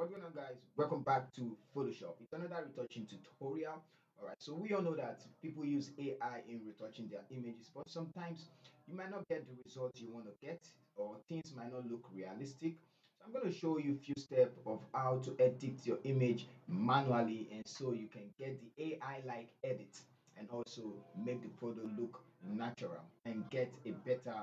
What's going on, guys? Welcome back to Photoshop. It's another retouching tutorial. All right, so we all know that people use AI in retouching their images, but sometimes you might not get the results you want to get, or things might not look realistic. So I'm going to show you a few steps of how to edit your image manually, and so you can get the AI-like edit and also make the photo look natural and get a better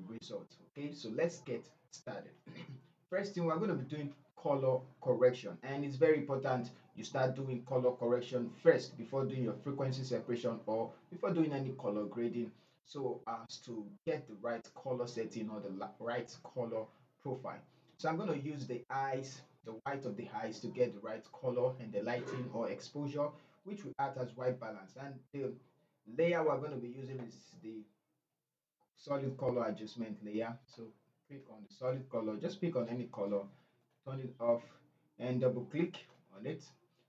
result. Okay, so let's get started. First thing, we're going to be doing color correction, and it's very important you start doing color correction first before doing your frequency separation or before doing any color grading, so as to get the right color setting or the right color profile. So I'm going to use the eyes, the white of the eyes, to get the right color, and the lighting or exposure, which will act as white balance. And the layer we're going to be using is the solid color adjustment layer. So click on the solid color, just pick on any color, turn it off, and double click on it.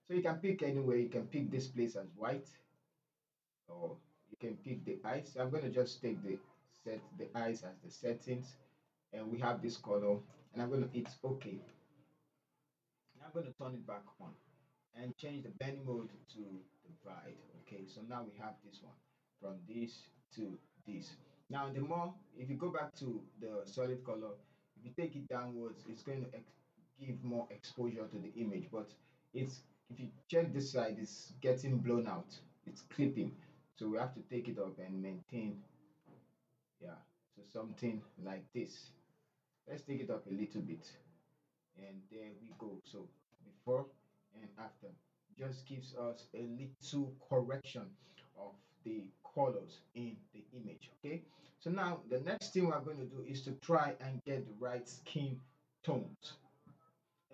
So you can pick anywhere. You can pick this place as white, or you can pick the eyes. So I'm going to just take the eyes as the settings, and we have this color, and I'm going to hit OK. Now I'm going to turn it back on and change the blending mode to divide. Okay, so now we have this one from this to this. Now the more, if you go back to the solid color, if you take it downwards, it's going to give more exposure to the image, but it's, if you check this side, it's getting blown out, it's clipping, so we have to take it up and maintain. Yeah, so something like this. Let's take it up a little bit, and there we go. So before and after just gives us a little correction of the colors in the image. Okay, so now the next thing we're going to do is to try and get the right skin tones,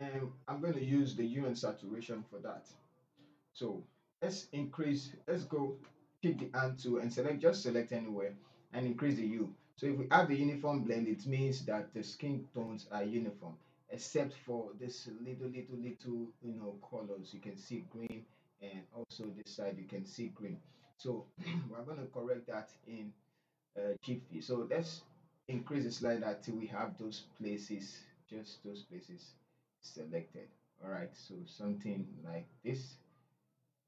and I'm going to use the hue and saturation for that. So let's go pick the hand tool and just select anywhere and increase the hue. So if we have a uniform blend, it means that the skin tones are uniform, except for this little, colors. You can see green, and also this side you can see green. So we're going to correct that in Jiffy. So let's increase the slider till we have those places, just those places selected. All right, so something like this.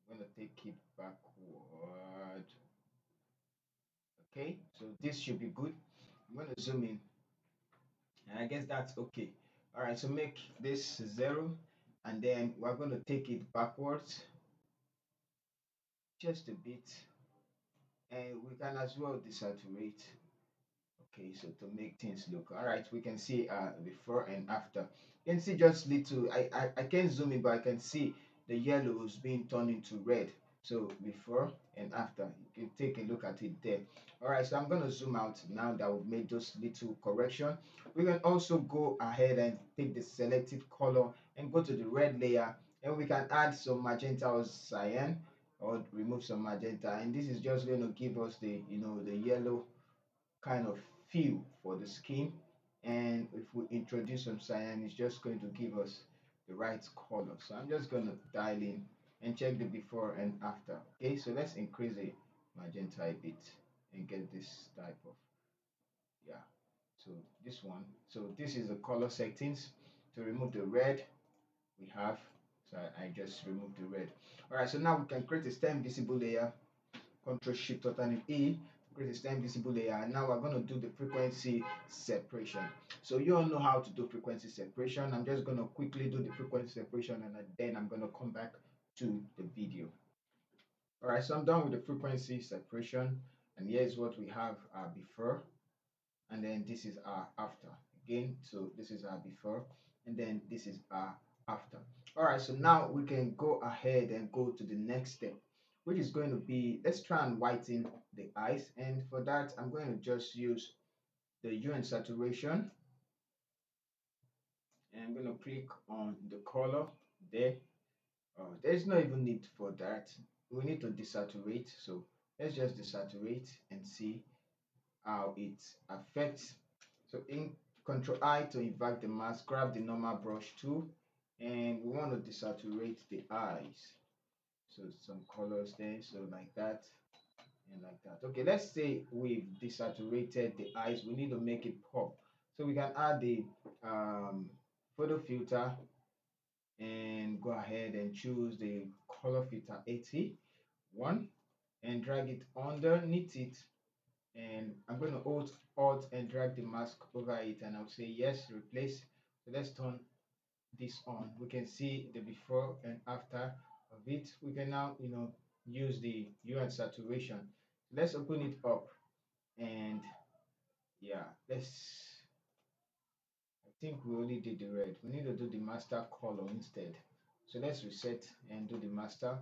I'm gonna take it backward. Okay, so this should be good. I'm gonna zoom in, and I guess that's okay. All right, so make this 0, and then we're gonna take it backwards just a bit, and we can as well desaturate. Okay, so to make things look all right, we can see before and after. You can see just little. I can't zoom in, but I can see the yellows being turned into red. So before and after, you can take a look at it there. All right, so I'm gonna zoom out now that we've made those little correction. We can also go ahead and take the selective color and go to the red layer, and we can add some magenta or cyan, or remove some magenta, and this is just going to give us the the yellow kind of feel for the skin. And if we introduce some cyan, it's just going to give us the right color. So I'm just going to dial in and check the before and after. Okay, so let's increase the magenta a bit and get this type of, yeah, so this one. So this is the color settings. To remove the red, we have, so I just removed the red. All right, so now we can create a stem visible layer. Control Shift Alternate E, create a stem visible layer. And now we're going to do the frequency separation. So you all know how to do frequency separation. I'm just going to quickly do the frequency separation, and then I'm going to come back to the video. All right, so I'm done with the frequency separation, and here's what we have before, and then this is our after again. So this is our before, and then this is our after. All right, so now we can go ahead and go to the next step, which is going to be, let's try and whiten the eyes. And for that, I'm going to just use the hue and saturation, and I'm going to click on the color there. There's no even need for that. We need to desaturate, so let's just desaturate and see how it affects. So in Control I to invert the mask, grab the normal brush tool, and we want to desaturate the eyes. So some colors there, so like that and like that. Okay, let's say we've desaturated the eyes. We need to make it pop. So we can add the photo filter, and go ahead and choose the color filter 81 and drag it underneath it, and I'm going to alt and drag the mask over it, and I'll say yes, replace. So let's turn this on. We can see the before and after of it. We can now use the hue and saturation. Let's open it up, and yeah, I think we only did the red. We need to do the master color instead. So let's reset and do the master.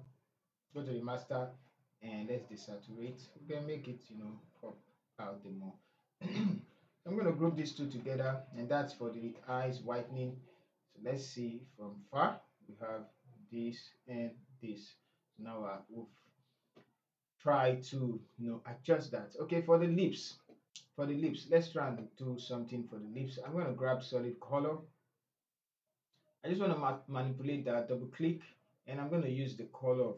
Go to the master and let's desaturate. We can make it pop out the more. I'm going to group these two together, and that's for the eyes whitening. So let's see from far. We have this and this. So now we'll try to adjust that. Okay, for the lips. For the lips, let's try and do something for the lips. I'm going to grab solid color. I just want to manipulate that, double click, and I'm going to use the color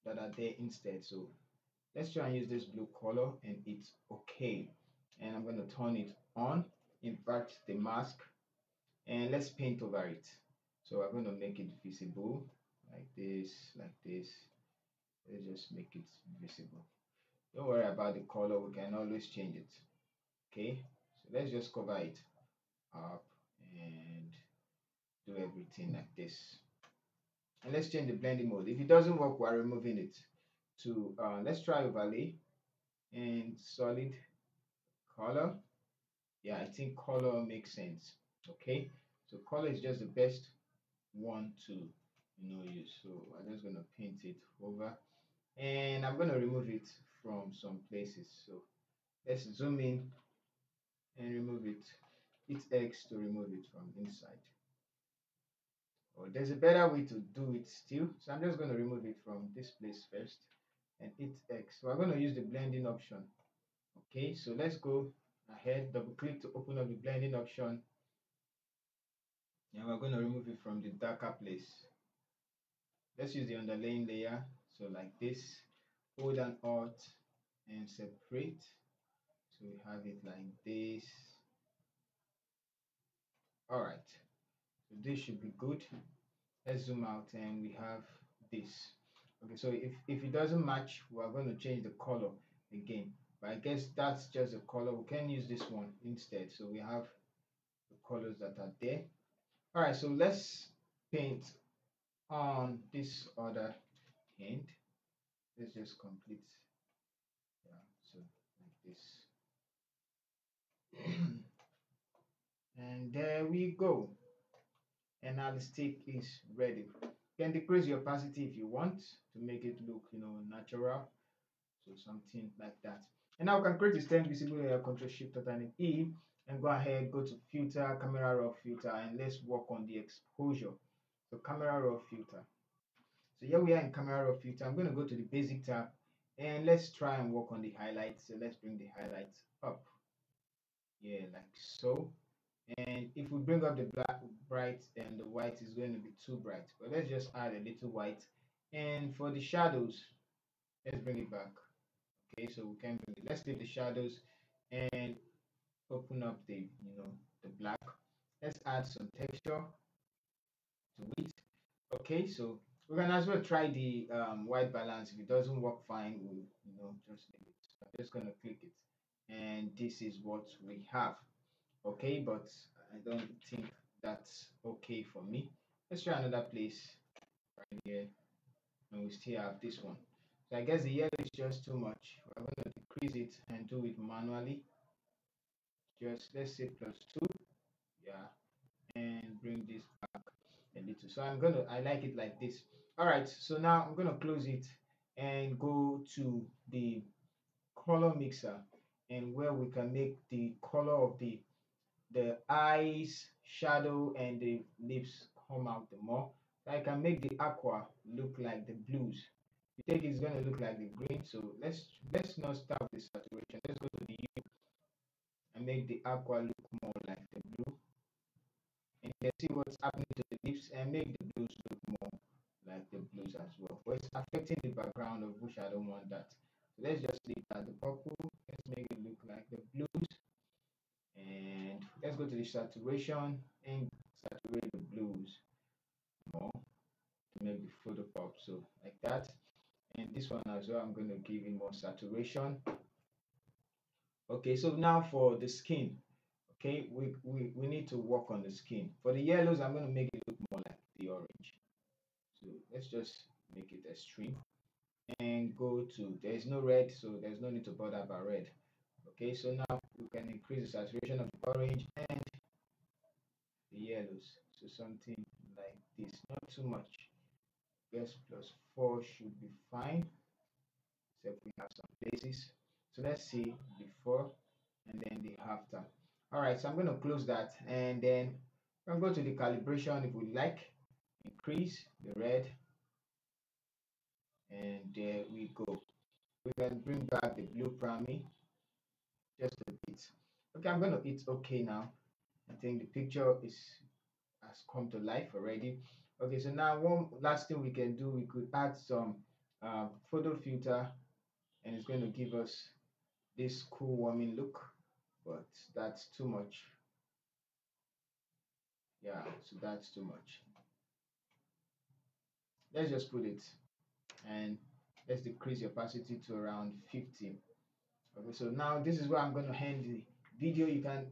that are there instead. So let's try and use this blue color, and it's okay. And I'm going to turn it on, invert the mask, and let's paint over it. So I'm going to make it visible like this, like this. Let's just make it visible. Don't worry about the color, we can always change it. Okay, so let's just cover it up and do everything like this. And let's change the blending mode. If it doesn't work, we're removing it to let's try overlay and solid color. Yeah, I think color makes sense. Okay, so color is just the best one to use. So I'm just going to paint it over, and I'm going to remove it from some places. So let's zoom in and remove it. Hit X to remove it from inside. Or there's a better way to do it still. So I'm just going to remove it from this place first and hit X. So I'm going to use the blending option. Okay, so let's go ahead, double click to open up the blending option. And we're going to remove it from the darker place. Let's use the underlaying layer. So like this, hold down Alt and separate. So we have it like this. All right, so this should be good. Let's zoom out and we have this. Okay, so if it doesn't match, we're going to change the color again. But I guess that's just the color. We can use this one instead. So we have the colors that are there. All right, so let's paint on this other hand. Let's just complete. Yeah, so like this. And there we go. And now the stick is ready. You can decrease the opacity if you want to make it look natural. So something like that. And now we can create a stand visible layer, Control Shift Alt E, and go ahead, go to filter, camera raw filter, and let's work on the exposure. So camera raw filter. So here we are in camera raw filter. I'm going to go to the basic tab, and let's try and work on the highlights. So let's bring the highlights up. Yeah, like so. And if we bring up the black bright, and the white is going to be too bright, but let's just add a little white. And for the shadows, let's bring it back. Okay, so we can bring it. Let's leave the shadows and open up the black. Let's add some texture to it. Okay, so we can as well try the white balance. If it doesn't work fine, we'll just leave it. So I'm just gonna click it, and this is what we have. Okay, but I don't think that's okay for me. Let's try another place right here, and we still have this one. So I guess the yellow is just too much. We're going to decrease it and do it manually. Just let's say +2, yeah, and bring this back a little. So I like it like this. All right, so now I'm gonna close it and go to the color mixer, and where we can make the color of the eyes, shadow, and the lips come out the more. So I can make the aqua look like the blues. You think it's gonna look like the green. So let's not start with the saturation. Let's go to the hue and make the aqua look more like the blue. And you can see what's happening to the lips, and make the blues look more like the blues as well. But it's affecting the background, of which I don't want that. So let's just leave that the purple. Let's make it look like the blues. And let's go to the saturation and saturate the blues. going to be photopop. So like that. And this one as well, I'm going to give it more saturation. Okay, so now for the skin. Okay, we need to work on the skin. For the yellows, I'm going to make it look more like the orange. So let's just make it extreme and go to, there's no red, so there's no need to bother about red. Okay, so now we can increase the saturation of the orange and the yellows. So something like this, not too much. Yes, plus 4 should be fine, except we have some places. So let's see before and then the after. All right, so I'm going to close that and then I'm going to go to the calibration if we like. Increase the red and there we go. We can bring back the blue primary just a bit. Okay, I'm going to hit OK now. I think the picture is has come to life already. Okay, so now one last thing we can do, we could add some photo filter and it's going to give us this cool warming look, but that's too much. Yeah, so that's too much. Let's just put it and let's decrease the opacity to around 50. Okay, so now this is where I'm going to end the video. You can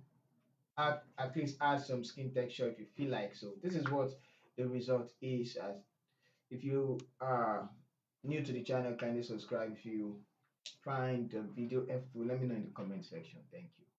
add, at least add some skin texture if you feel like. So this is what the result is. As if you are new to the channel, kindly subscribe. If you find the video helpful, let me know in the comment section. Thank you.